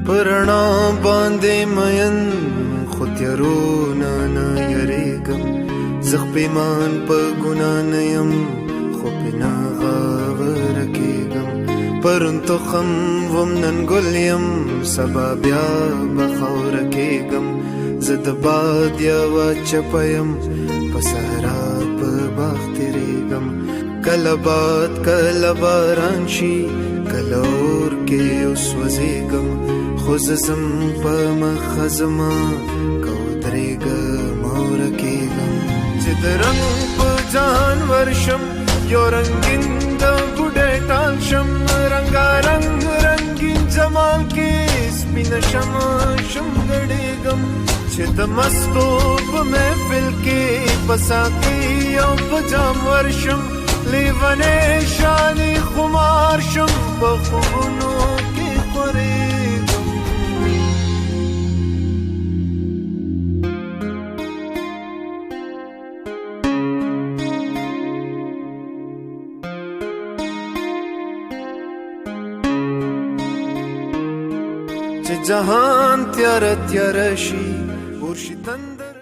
پرنا باندې مین خو تیارونه نه یریږم زه پیمان په ګناه نه یم خو پې نه غاوره کېږم پرون تخم وم نن ګل یم سبا بیا به خاوره کېږم زه د باد یوه چپه یم په صحرا په باغ تېرېږم کله باد کله باران شي کله اور کې وسوځېږم خو زه ځم په مخه زما که ودرېږم او ورکېږم چې د رنګ په جهان ورشم یو رنګین د بوډۍ ټال شم رنګارنګ رنګین جمال کې سپینه شمع شم ګډېږم چې د مستو په محفل کې په ساقي او په جام ورشم لیونی شانې خمار شم په خوبونو کې خورېږم چې جهان تیاره تیاره شي اور شي تن